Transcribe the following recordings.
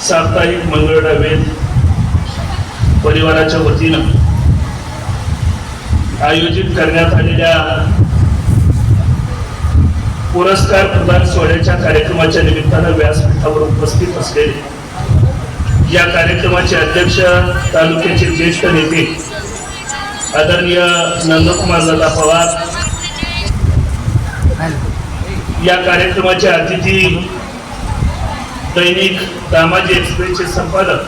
साप्ताहिक मंगळवेढा वेद परिवाराच्या वतीनं आयोजित करण्यात आलेल्या पुरस्कार प्रदान सोहळ्याच्या कार्यक्रमाच्या निमित्तानं व्यासपीठावर उपस्थित असलेले या कार्यक्रमाचे अध्यक्ष तालुक्याचे ज्येष्ठ नेते आदरणीय नंदकुमार दादा पवार, या कार्यक्रमाचे अतिथी दैनिक दामाजी एक्सप्रेसचे संपादक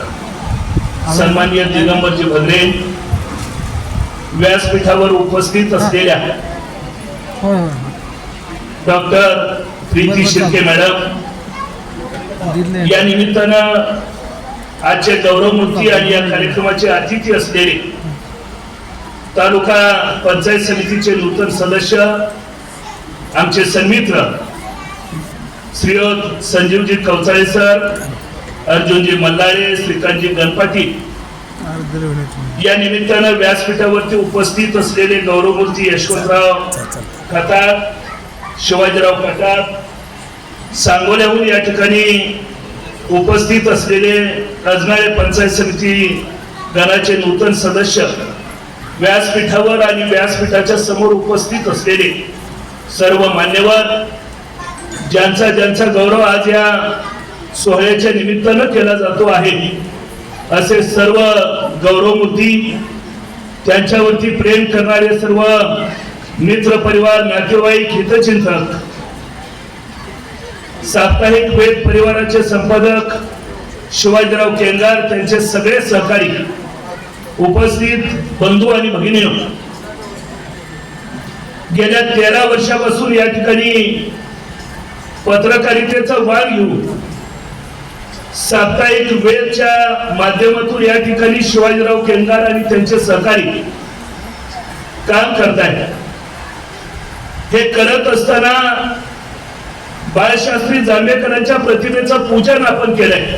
सन्माननीय दिगंबरजी भगरे, व्यासपीठावर उपस्थित असलेल्या डॉक्टर प्रीती शिर्के मॅडम, या निमित्तानं आजचे गौरवमूर्ती आणि या कार्यक्रमाचे अतिथी असलेले तालुका पंचायत समितीचे नूतन सदस्य आमचे सन्मित्र श्रीयुत संजीवजी कवचाळे सर, अर्जुनजी मल्लाळे, श्रीकांतजी गणपती, या निमित्तानं व्यासपीठावरती उपस्थित असलेले गौरवमूर्ती यशवंतराव खताळ, शिवाजीराव खताळ, सांगोल्याहून या ठिकाणी उपस्थित असलेले रजनाळे पंचायत समिती गणाचे नूतन सदस्य, व्यासपीठावर आणि व्यासपीठाच्या समोर उपस्थित असलेले सर्व मान्यवर, ज्यांचा ज्यांचा गौरव आज या सोहळ्याच्या निमित्तानं केला जातो आहे, असे सर्व गौरवमूर्ती, त्यांच्यावरती प्रेम करणारे सर्व मित्र परिवार, नातेवाईक, हितचिंतक, साप्ताहिक वेद परिवाराचे संपादक शिवाजीराव केंगार, त्यांचे सगळे सहकारी, उपस्थित बंधू आणि भगिनींनो, गेल्या 13 वर्षापासून या ठिकाणी पत्रकारितेचा वाण घेऊन साप्ताहिक वेदच्या माध्यमातून या ठिकाणी शिवाजीराव केंगार आणि त्यांचे सहकारी काम करतायत. हे करत असताना बाळशास्त्री जांभेकरांच्या प्रतिमेचं पूजन आपण केलंय.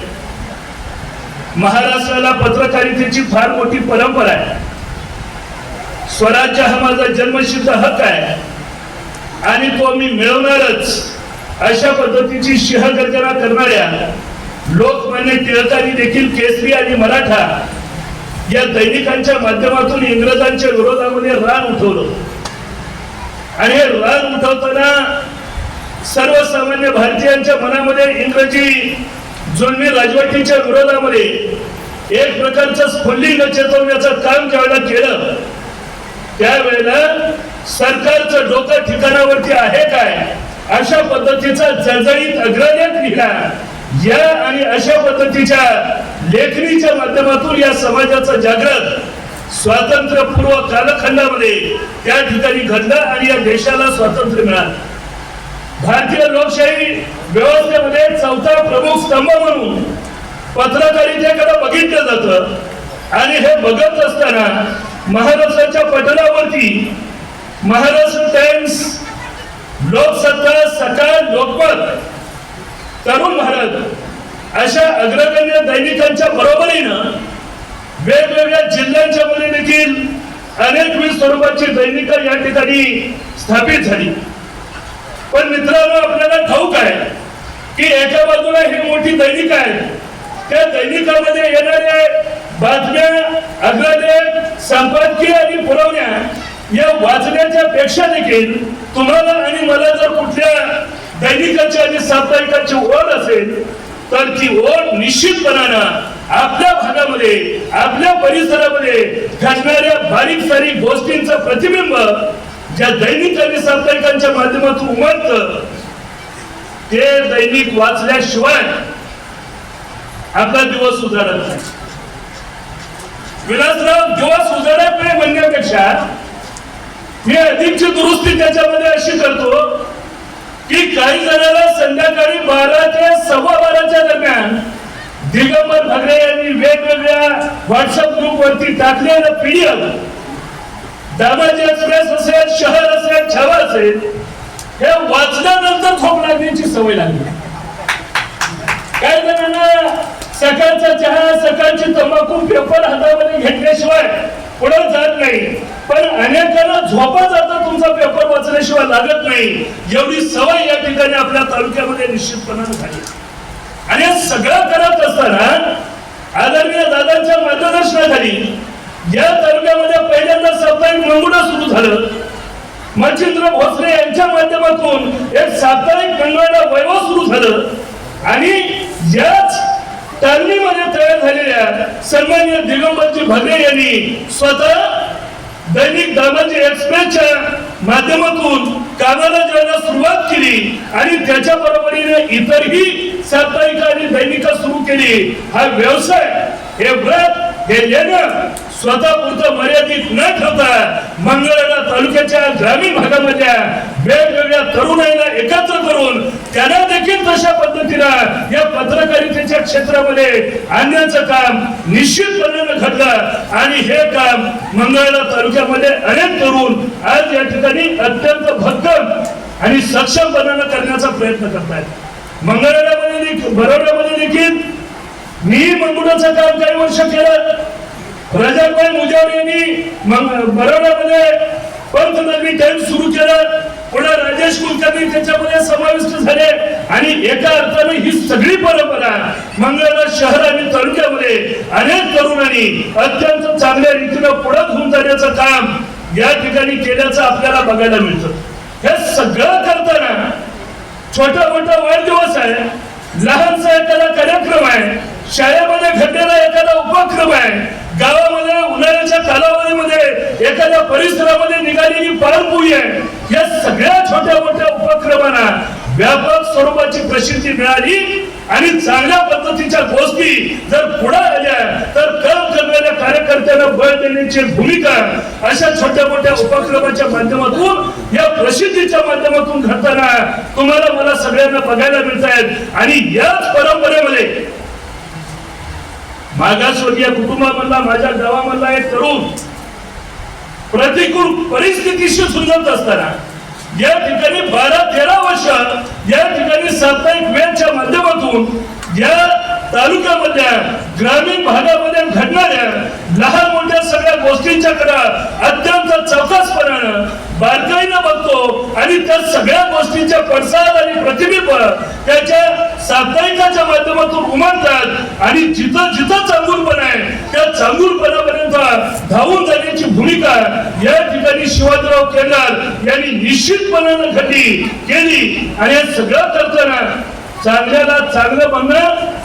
महाराष्ट्राला पत्रकारितेची फार मोठी परंपरा आहे. स्वराज्य हा माझा जन्मसिद्ध हक्क आहे आणि तो मी मिळवणारच, अशा पद्धतीची सिंहगर्जना करणाऱ्या लोकमान्य टिळकांनी देखील केसरी आणि मराठा या दैनिकांच्या माध्यमातून इंग्रजांच्या विरोधामध्ये रान उठवलं. आणि हे रान उठवताना सर्वसामान्य भारतीयांच्या मनामध्ये इंग्रजी जुलमी राजवटीच्या विरोधामध्ये एक प्रकारचं स्फुल्लिंग चेतवण्याचं काम ज्यावेळेला केलं, त्यावेळेला सरकारचं डोकं ठिकाणावरती आहे काय, अशा पद्धतीचा जळजळीत अग्रलेख लिहिला. या आणि अशा पद्धतीच्या लेखणीच्या माध्यमातून या समाजाचं जागृत स्वातंत्र्यपूर्व कालखंडामध्ये त्या ठिकाणी घडलं आणि या देशाला स्वातंत्र्य मिळालं. भारतीय लोकशाही व्यवस्थेमध्ये चौथा प्रमुख स्तंभ म्हणून पत्रकारितेकडे बघितलं जातं. आणि हे बघत असताना महाराष्ट्राच्या पटलावरती महाराष्ट्र टाइम्स, लोकसत्ता, सकाळ, लोकमत, तरुण भारत अशा अग्रगण्य दैनिकांच्या बरोबरीनं वेगवेगळ्या जिल्ह्यांच्या मध्ये देखील अनेकविध स्वरूपाची दैनिकं या ठिकाणी स्थापित झाली. पण मित्रांनो, आपल्याला ठाऊक आहे की एका बाजूला ही मोठी दैनिक आहे, त्या दैनिकामध्ये येणाऱ्या बातम्या, अग्रलेख, संपादकीय आणि पुरवण्या या वाचण्याच्या पेक्षा देखील तुम्हाला आणि मला जर कुठल्या दैनिकाची आणि साप्ताहिकाची ओढ असेल तर ती ओढ निश्चितपणानं आपल्या भागामध्ये, आपल्या परिसरामध्ये घडणाऱ्या बारीक सारीक गोष्टींचं प्रतिबिंब ज्या दैनिक आणि साप्ताहिकांच्या माध्यमातून उमटतं, ते दैनिक वाचल्याशिवाय आपला दिवस उजाडत नाही. विलासराव, दिवस उजाडत नाही म्हणण्यापेक्षा मी अधिकची दुरुस्ती त्याच्यामध्ये अशी करतो की काही जणांना संध्याकाळी 12 ते 12:15 दरम्यान दिगंबर भगरे यांनी वेगवेगळ्या व्हॉट्सअप ग्रुप वरती टाकलेलं PDF, दामाजी एक्सप्रेस असेल, शहर असेल, छावा असेल, हे वाचल्यानंतर झोप लागण्याची सवय लागली. काही जणांना सकाळचा चहा, सकाळची तंबाखू पेपर हातामध्ये घेतल्याशिवाय पुढे जात नाही. पण अनेकांना झोपा जाता तुमचा पेपर वाचल्याशिवाय लागत नाही, एवढी सवय या ठिकाणी आपल्या तालुक्यामध्ये निश्चितपणाने झाली. आणि हे सगळं करत असताना आदरणीय दादांच्या मार्गदर्शनाखाली या तालुक्यामध्ये पहिल्यांदा साप्ताहिक मंगुडा सुरू झालं. मच्छिंद्र भोसले यांच्या माध्यमातून एक साप्ताहिक मंगळवार वैभव सुरू झालं आणि याच तालमीमध्ये तयार झालेल्या सन्माननीय दिगंबरजी भगरे यांनी स्वतः दैनिक दामाजी एक्सप्रेसच्या माध्यमातून कामाला जायला सुरुवात केली आणि त्याच्या बरोबरीने इतरही साप्ताहिक आणि दैनिका सुरू केली. हा व्यवसाय, हे व्रत, हे लेणं स्वतःपुरतं मर्यादित न ठेवता मंगळवेढा तालुक्याच्या ग्रामीण भागामधल्या वेगवेगळ्या तरुणांना एकत्र करून त्यांना देखील तशा पद्धतीनं या पत्रकारितेच्या क्षेत्रामध्ये आणण्याचं काम निश्चितपणे घडलं आणि हे काम मंगळवेढा तालुक्यामध्ये अनेक तरुण आज या ठिकाणी अत्यंत भक्कम आणि सक्षमपणानं करण्याचा प्रयत्न करतात. मंगळवेढ्यामध्ये बरोड्यामध्ये देखील मी मंगुडाचं काम काही वर्ष केलं. राजाभाई मुजावर यांनी बरोड्यामध्ये पंतनगरी टाइम्स सुरू केलं. पुढे राजेश कुलकर्णी त्याच्यामध्ये समाविष्ट झाले आणि एका अर्थाने ही सगळी परंपरा मंगळवेढा शहर आणि तालुक्यामध्ये अनेक तरुणांनी अत्यंत चांगल्या रीतीनं पुढे घेऊन जाण्याचं काम या ठिकाणी केल्याचं आपल्याला बघायला मिळतं. हे सगळं करताना छोटा मोठा वाढदिवस आहे, लहानसा एखादा कार्यक्रम आहे, शाळेमध्ये घडलेला एखादा उपक्रम आहे, गावामध्ये उन्हाळ्याच्या कालावधीमध्ये एखाद्या परिसरामध्ये निघालेली पाणपोई आहे, या सगळ्या छोट्या मोठ्या उपक्रमांना व्यापक स्वरूपाची प्रसिद्धी मिळाली आणि चांगल्या पद्धतीच्या गोष्टी जर पुढे आल्या तर काम करणाऱ्या कार्यकर्त्यांना बळ देण्याची भूमिका अशा छोट्या मोठ्या उपक्रमाच्या माध्यमातून या प्रसिद्धीच्या माध्यमातून घडताना तुम्हाला मला सगळ्यांना बघायला मिळत आहेत. आणि याच परंपरेमध्ये मागासवर्गीय कुटुंबामधला, माझ्या गावामधला एक तरुण प्रतिकूल परिस्थितीशी झुंजत असताना या ठिकाणी 12-13 वर्ष या ठिकाणी साप्ताहिक वेळच्या माध्यमातून या तालुक्यामधल्या ग्रामीण भागामध्ये घडणाऱ्या लहान मोठ्या सगळ्या गोष्टींच्याकडे अत्यंत चौकसपणानं बारकाईनं बघतो आणि त्या सगळ्या गोष्टींच्या पडसाद आणि प्रतिबिंब त्याच्या साप्ताहिकाच्या माध्यमातून उमटतात आणि जिथं जिथं चांगुलपणा आहे त्या चांगुलपणापर्यंत धावून जाण्याची भूमिका या ठिकाणी शिवाजीराव केदार यांनी निश्चितपणानं केली. आणि हे सगळं करताना चांगल्याला चांगलं म्हणणं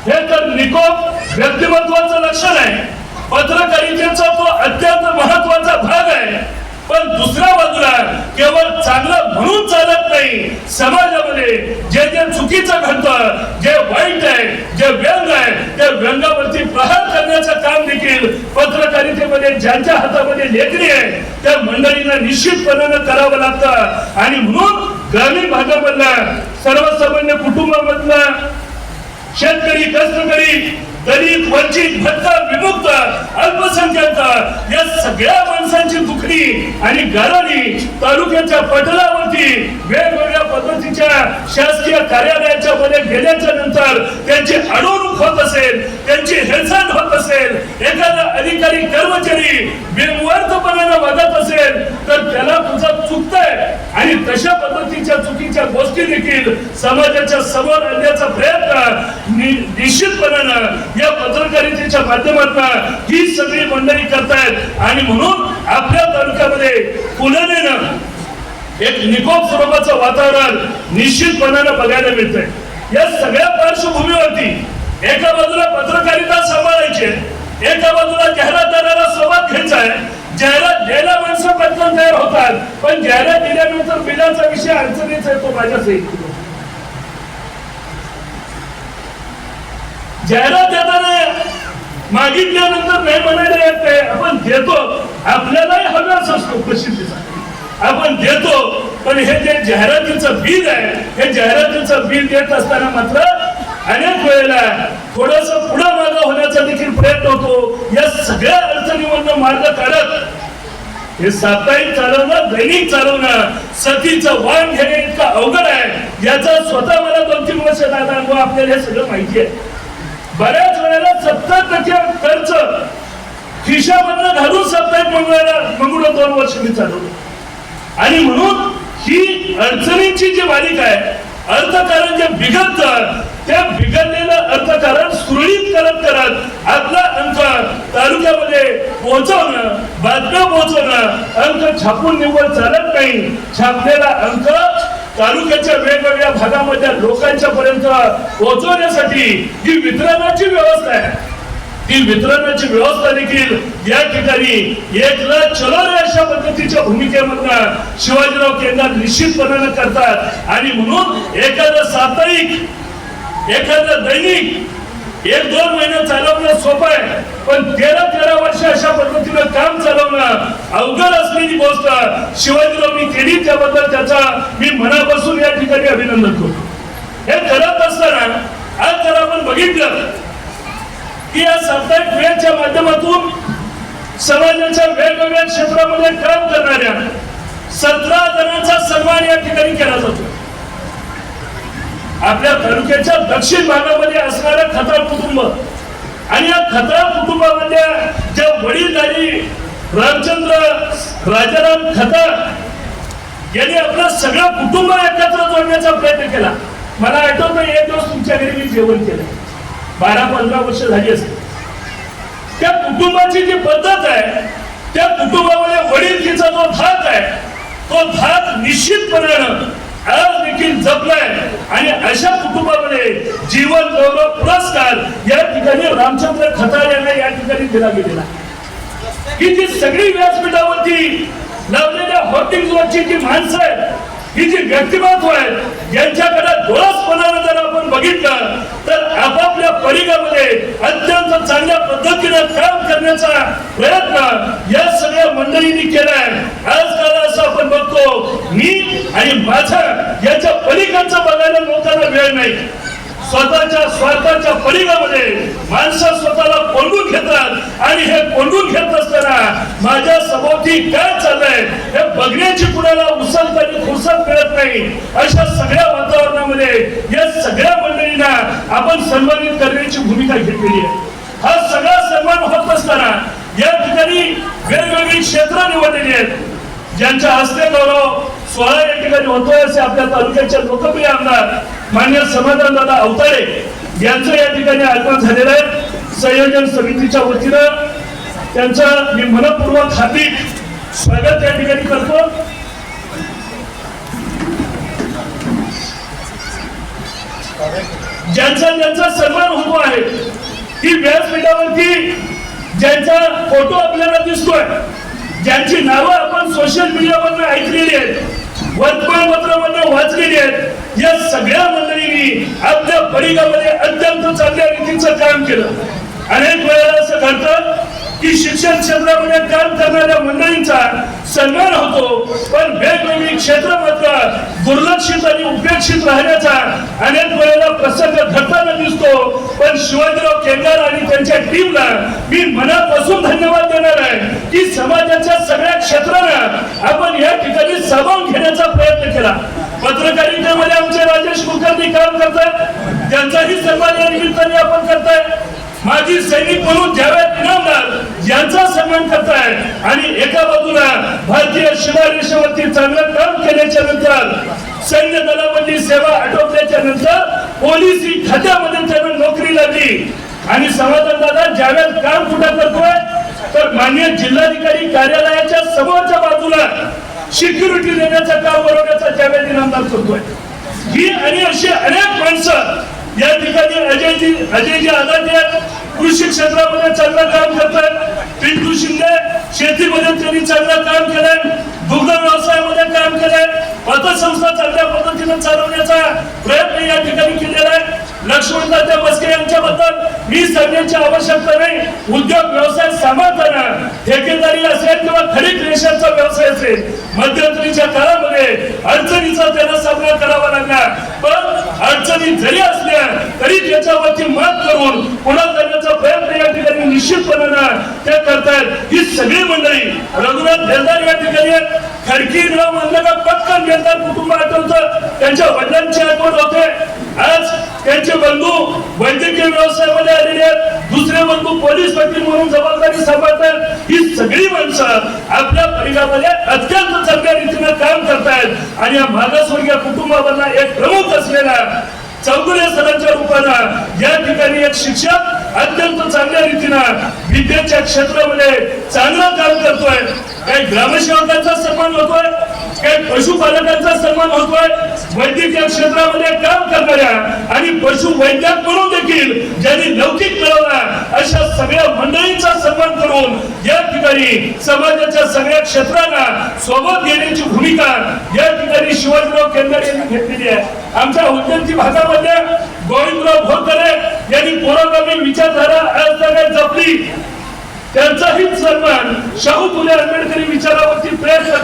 हे तर निकोप व्यक्तिमत्वाचं लक्षण आहे. पत्रकारितेचा तो अत्यंत महत्वाचा भाग आहे. पण दुसऱ्या बाजूला केवळ चांगलं म्हणून चालत नाही. समाजामध्ये जे जे चुकीचं घडतं, जे वाईट आहे, जे व्यंग आहे, त्या व्यंगावरती प्रहार करण्याचं काम देखील पत्रकारितेमध्ये ज्यांच्या हातामध्ये लेखणी आहे त्या मंडळींना निश्चितपणे करावं लागतं. आणि म्हणून ग्रामीण भागामधला, सर्वसामान्य कुटुंबामधला शेतकरी, कष्टकरी, दलित, वंचित, भटका, विमुक्त, अल्पसंख्याक या सगळ्या माणसांची दुखणी आणि गाराणी तालुक्याच्या पटलावरती वेगवेगळ्या पद्धतीच्या शासकीय कार्यालयाच्या मध्ये गेल्याच्या नंतर त्यांची अडवणूक होत असेल, त्यांची हेळसांड होत असेल, एखादा अधिकारी कर्मचारी बेमुअर्थपणाने वागत असेल तर त्याला तुझं चुकतंय आणि तशा पद्धतीच्या चुकीच्या गोष्टी देखील समाजाच्या समोर आणण्याचा प्रयत्न निश्चितपणानं या पत्रकारितेच्या माध्यमातून ही सगळी मंडळी करतायत. आणि म्हणून आपल्या तालुक्यामध्ये पुण्यानेनं एक निकोप स्वरूपाचं वातावरण निश्चितपणाने बघायला मिळतंय. या सगळ्या पार्श्वभूमीवरती एका बाजूला पत्रकारिता सांभाळायची, एका बाजूला जाहिरातदाराला सोबत घ्यायचा आहे. जाहिरात द्यायला माणसं पटकन तयार होतात, पण जाहिरात दिल्यानंतर बिलाचा विषय अडचणीचा येतो. माझ्या सहित जाहिरात देताना मागितल्यानंतर नाही म्हणायला येत नाही, आपण देतो. आपल्यालाही हवाच असतो प्रसिद्धीसाठी, आपण देतो. पण हे जे जाहिरातीचं बिल आहे, हे जाहिरातीचं बिल देत असताना मात्र अनेक वेळेला थोडस पुढे मागे होण्याचा देखील प्रयत्न होतो. या सगळ्या अडचणीवरनं मार्ग काढत हे साप्ताहिक चालवणं, दैनिक चालवणं, सतीचं वाण घेणे इतकं अवघड आहे. याचा स्वतः मला 2-3 वर्ष दादा अनुभव, आपल्याला हे सगळं माहिती आहे. बऱ्याच वेळेला 70% खर्च खिशामधनं घालून साप्ताहिक मंगळवेढा 2 वर्ष मी चालवलं. आणि म्हणून ही अडचणींची जी मालिका आहे अर्थकारण जे बिघडतं त्या बिघडलेलं अर्थकारण सुरळीत करत आपला अंक तालुक्यामध्ये पोहोचवणं, बातम्या पोहोचवणं. अंक छापून निव्वळ चालत नाही. छापलेला अंक तालुक्याच्या वेगवेगळ्या भागामध्ये लोकांच्या पर्यंत पोहोचवण्यासाठी ही वितरणाची व्यवस्था आहे. ती वितरणाची व्यवस्था देखील या ठिकाणी एकला चलो रे अशा पद्धतीच्या भूमिकेमधनं शिवाजीराव केंद्र निश्चितपणाने करतात. आणि म्हणून एखादं साप्ताहिक, एखादं दैनिक 1-2 महिने चालवणं सोपं आहे, पण 13 वर्ष अशा पद्धतीनं काम चालवणं अवघड असलेली गोष्ट शिवाजीरावनी केली. त्याबद्दल त्याचा मी मनापासून या ठिकाणी अभिनंदन करतो. हे करत असताना आज जर आपण बघितलं की या साप्ताहिक वेळच्या माध्यमातून समाजाच्या वेगवेगळ्या क्षेत्रामध्ये काम करणाऱ्या 17 जणांचा सन्मान या ठिकाणी केला जातो. आपल्या तालुक्याच्या दक्षिण भागामध्ये असणारं खताळ कुटुंब आणि या खताळ कुटुंबामध्ये ज्या वडीलधारी रामचंद्र राजाराम खताळ यांनी आपलं सगळं कुटुंब एकत्र जोडण्याचा प्रयत्न केला. मला आठवतं एक दिवस तुमच्या घरी मी जेवण केलं, 12-15 वर्ष झाली असते. त्या कुटुंबाची जी पद्धत आहे, त्या कुटुंबामध्ये वडीलकीचा जो धाक आहे, तो धाक निश्चितपणानं आज देखील जपलाय. आणि अशा कुटुंबामध्ये जीवन गौरव पुरस्कार या ठिकाणी रामचंद्र खताळ यांना या ठिकाणी दिला गेलेला. ही जी सगळी व्यासपीठावरती लावलेल्या होर्डिंग्जवरची जी माणसं आहेत, ही जी व्यक्तिमत्व आहेत, यांच्याकडे डोळसपणानं जर आपण बघितलं तर आपापल्या परिघामध्ये अत्यंत चांगल्या पद्धतीने काम करण्याचा प्रयत्न या सगळ्या मंडळींनी केलाय. आजकाल असं आपण बघतो, मी आणि माझं याच्या पलीकडचं बघायला लोकांना वेळ नाही. स्वतःच्या स्वार्थाच्या परिघामध्ये माणसं स्वतःला कोंडून घेतात आणि हे कोंडून घेत असताना माझ्या सभोवती काय चाललंय हे बघण्याची कुणाला उसळत आणि फुरसत मिळत नाही. अशा सगळ्या वातावरणामध्ये या सगळ्या मंडळींना आपण सन्मानित करण्याची भूमिका घेतलेली आहे. हा सगळा सन्मान होत असताना या ठिकाणी वेगवेगळी क्षेत्र निवडलेली आहेत, ज्यांच्या हस्ते गौरव सोहळा या ठिकाणी होतोय. असे आपल्या तालुक्याचे लोकप्रिय आमदार मान्य समाधानदादा अवताडे यांचं या ठिकाणी आगमन झालेलं आहे. संयोजन समितीच्या वतीनं त्यांचं मी मनपूर्वक हार्दिक स्वागत या ठिकाणी करतो. ज्यांचा सन्मान होतो आहे, ही व्यासपीठावरती ज्यांचा फोटो आपल्याला दिसतोय, ज्यांची नावं आपण सोशल मीडियावरनं ऐकलेली आहेत, वर्तमानपत्रामधून वाचलेली आहेत, या सगळ्या मंडळींनी आपल्या परिघामध्ये अत्यंत चांगल्या रीतीचं काम केलं. अनेक वेळेला असं घडतं की शिक्षण क्षेत्रामध्ये काम करणाऱ्या मंडळींचा सन्मान होतो, पण वेगवेगळी क्षेत्र मात्र दुर्लक्षित आणि उपेक्षित राहण्याचा अनेक वेळेला प्रसंग घडताना दिसतो. पण शिवाजीराव केंद्र आणि त्यांच्या टीमला मी मनापासून धन्यवाद देणार आहे की समाजाच्या सगळ्या क्षेत्रानं आपण या ठिकाणी सामावून घेण्याचा प्रयत्न केला. पत्रकारितेमध्ये आमचे राजेश कुलकर्णी काम करतात, त्यांचाही सन्मान या निमित्ताने आपण करताय. माजी सैनिक म्हणून जावेद इनामदार यांचा सन्मान करताय. आणि एका बाजूला भारतीय सीमारेषेवरती चांगलं काम केल्याच्या नंतर, सैन्य दलामधली सेवा आटोपल्याच्या नंतर पोलिसी खात्यामध्ये त्यांना नोकरी लागली. आणि समाधानदादा जावेद काम कुठं करतोय तर मान्य जिल्हाधिकारी कार्यालयाच्या समोरच्या बाजूला सिक्युरिटी देण्याचं काम बनवण्याचा जावेद इनामदार करतोय. ही आणि अशी अनेक माणसं या ठिकाणी अजयजी आदाते कृषी क्षेत्रामध्ये चांगलं काम करतात. पिंटू शिंदे शेतीमध्ये त्यांनी चांगलं काम केलंय, दुग्ध व्यवसायामध्ये काम केलंय, पतसंस्था चांगल्या पद्धतीने चालवण्याचा प्रयत्न या ठिकाणी केलेला आहे. लक्ष्मणदादा मस्के यांच्याबद्दल मी सांगण्याची आवश्यकता नाही. उद्योग व्यवसाय सांभाळताना ठेकेदारी असेल किंवा खरीद रेषांचा व्यवसाय असेल, मध्यंतरीच्या काळामध्ये अडचणीचा त्यांना सामना करावा लागला. पण अडचणी जरी असल्या तरी त्याच्यावरती मात करून पुढे जाण्याचा प्रयत्न या ठिकाणी निश्चितपणानं ते करतायत. ही सगळी मंडळी रघुनाथ बेलदार या ठिकाणी खडकी नाव म्हणलं का पटकन बेलदार कुटुंब आठवतं, त्यांच्या वडिलांची आठवण होते. आज त्यांचे बंधू वैद्यकीय व्यवसायामध्ये आलेले आहेत, दुसरे बंधू पोलीस वकील म्हणून जबाबदारी सांभाळतात. ही सगळी माणसं आपल्या परिघामध्ये अत्यंत चांगल्या रीतीने काम करतायत आणि या मागासवर्गीय कुटुंबांना एक प्रमुख असलेला चौगुले सरांच्या रूपानं या ठिकाणी एक शिक्षक अत्यंत चांगल्या रीतीनं विद्येच्या क्षेत्रामध्ये चांगलं काम करतोय. काही ग्रामसेवकांचा सन्मान होतोय, काही पशुपालकांचा सन्मान होतोय, वैद्यकीय क्षेत्रामध्ये काम करणाऱ्या आणि पशुवैद्यक म्हणून देखील ज्यांनी लौकिक मिळवला अशा सगळ्या मंडळींचा सन्मान करून या ठिकाणी समाजाच्या सगळ्या क्षेत्रांना सोबत घेण्याची भूमिका या ठिकाणी शिवाजीराव केंद्रे यांनी घेतलेली आहे. आमच्या उद्योगी भागामध्ये गोविंदराव भोरकरे यांनी पुरोगामी विचारधारा आज जपली. त्यांचाही सन्मान शाहू फुले आंबेडकरी विचारावरती प्रयत्न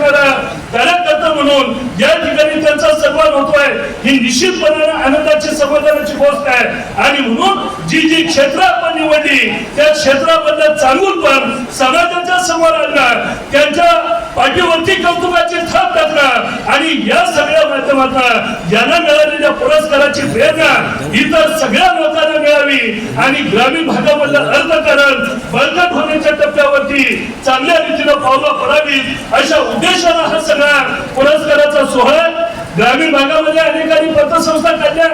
कार्यकर्ता म्हणून या ठिकाणी त्यांचा सन्मान होतोय. ही निश्चितपणे आनंदाची समाधानाची गोष्ट आहे. आणि म्हणून जी जी क्षेत्र आपण निवडली त्या क्षेत्राबद्दल चांगून पण समाजाच्या समोर आणणं, त्यांच्या पाठीवरती कौतुकाची थाप टाकणं आणि या सगळ्या माध्यमातून यांना मिळालेल्या पुरस्काराची प्रेरणा इतर सगळ्या लोकांना मिळावी आणि ग्रामीण भागामधलं अर्थकारण बळकट होण्याच्या टप्प्यावरती चांगल्या रीतीनं पावलं पडावी अशा उद्देशानं हा सगळा पुरस्काराचा सोहळा. ग्रामीण भागामध्ये अनेकांनी पतसंस्था काढल्या,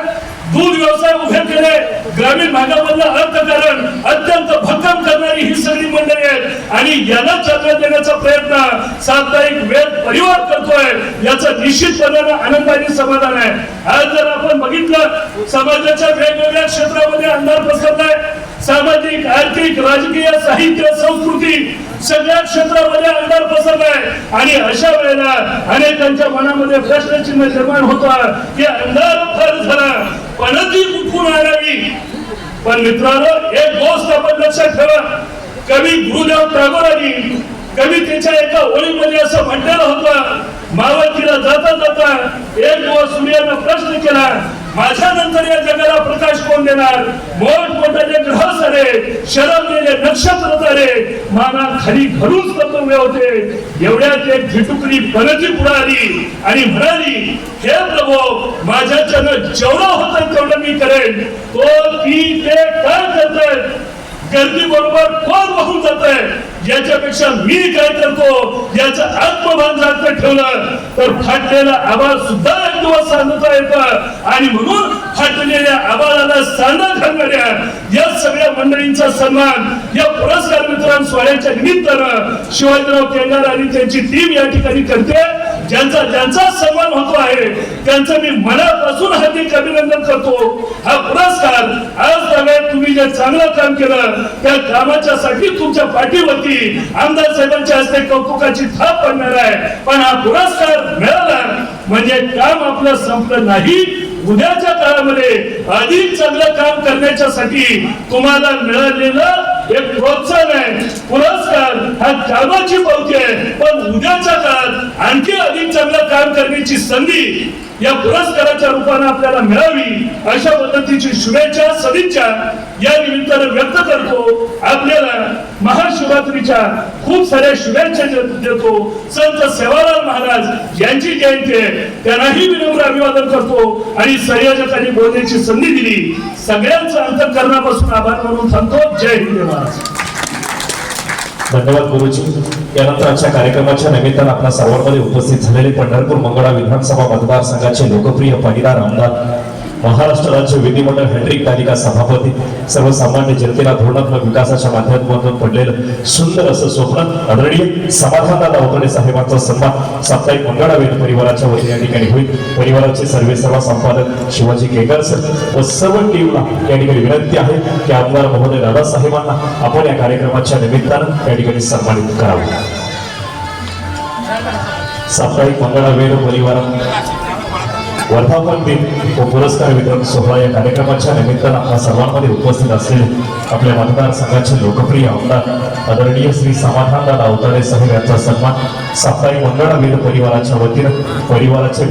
दूध व्यवसाय उभे केले, ग्रामीण भागामधलं अर्थकारण अत्यंत भक्कम करणारी ही सगळी मंडळी आहेत आणि याला चालना देण्याचा प्रयत्न साप्ताहिक वेद परिवार करतोय. याचा निश्चितपणे आनंद आणि समाधान आहे. आज जर आपण बघितलं समाजाच्या वेगवेगळ्या क्षेत्रामध्ये अंधार पसरलाय. सामाजिक, आर्थिक, राजकीय, साहित्य, संस्कृती सगळ्या क्षेत्रामध्ये अंधार पसरलाय आणि अशा वेळेला अनेकांच्या मनामध्ये प्रश्नचिन्ह निर्माण होतं की अंधार फार झाला पणती कुठून आणावी. पण मित्रांनो, एक गोष्ट आपण लक्षात ठेवा. कवी गुरुदेव टागोरांनी कवितेच्या एका ओळीमध्ये असं म्हटलेलं होतं, मावळतीला जाता जाता एक दिवस सूर्यानं प्रश्न केला, माझ्या नंतर या जगाला प्रकाश कोण देणार. मोठमोठाले ग्रह सारे, शरमलेले नक्षत्र तारे माना खाली घरूच कर्तव्य होते. एवढ्यात एक झिटुकली पणती पुढे आली आणि म्हणाली, हे प्रभू, माझ्याच्यानं जेवढं होतं तेवढं मी करेन. तो ती ते काय करतायत, गर्दी बरोबर कोण वाहून जात आहे, याच्यापेक्षा मी काय करतो याचं आत्मभान जागत ठेवलं तर फाटलेला आभाळ सुद्धा एक दिवस सांगता येतं. आणि म्हणून फाटलेल्या आभाळाला सांडा घालणाऱ्या या सगळ्या मंडळींचा सन्मान या पुरस्कार वितरण सोहळ्याच्या निमित्तानं शिवाजीराव केंद्रे आणि त्यांची टीम या ठिकाणी करते. ज्यांचा सन्मान होतो आहे त्यांचं मी मनापासून हार्दिक अभिनंदन करतो. हा पुरस्कार आज नव्हे, तुम्ही जे चांगलं काम केलं त्या कामाच्या साठी तुमच्या पाठीवरती आमदार साहेबांच्या हस्ते कौतुकाची थाप पडणार आहे. पण हा पुरस्कार मिळाला म्हणजे काम आपलं संपलं नाही. उद्याच्या काळामध्ये अधिक चांगलं काम करण्यासाठी तुम्हाला मिळालेलं एक प्रोत्साहन आहे. पुरस्कार हा कामाची पावती आहे, पण उद्याच्या काळात आणखी अधिक चांगलं काम करण्याची संधी या पुरस्काराच्या रूपाने आपल्याला मिळावी अशा पद्धतीची शुभेच्छा सदिच्छा या निमित्ताने व्यक्त करतो. आपल्याला महाशिवरात्रीच्या खूप साऱ्या शुभेच्छा देतो. संत सेवालाल महाराज यांची जयंती आहे, त्यांनाही विनम्र अभिवादन करतो आणि संयोजकांनी बोलण्याची संधी दिली. सगळ्यांचं अंतःकरणापासून आभार मानून थांबतो. जय हिंद महाराज. धन्यवाद गुरुजी. यानंतर आजच्या कार्यक्रमाच्या निमित्तानं आपल्या सर्वांमध्ये उपस्थित झालेले पंढरपूर मंगळा विधानसभा मतदारसंघाचे लोकप्रिय पाटीदार आमदार, महाराष्ट्र राज्य विधिमंडळ हॅट्रिक तालिका सभापती, सर्वसामान्य जनतेला धोरणात्मक विकासाच्या माध्यमातून पडलेलं सुंदर असं स्वप्न आदरणीय समाधानदादा अवतडे साहेबांचा सन्मान साप्ताहिक मंगळा वेद परिवाराच्या वतीने या ठिकाणी होईल. परिवाराचे सर्व संपादक शिवाजी केगर सर व सर्व टीमला या ठिकाणी विनंती आहे की आमदार महोदय दादासाहेबांना आपण या कार्यक्रमाच्या निमित्तानं या ठिकाणी सन्मानित करावे. साप्ताहिक मंगळा वेद परिवार वर्धापन दिन व पुरस्कार वितरण सोहळा या कार्यक्रमाच्या निमित्तानं आपल्या सर्वांमध्ये उपस्थित असलेले आपल्या मतदारसंघाचे लोकप्रिय आमदार आदरणीय श्री समाधानदादा अवतडे साहेब यांचा सन्मान साप्ताहिक मंगळा वेद परिवाराच्या वतीनं परिवाराचे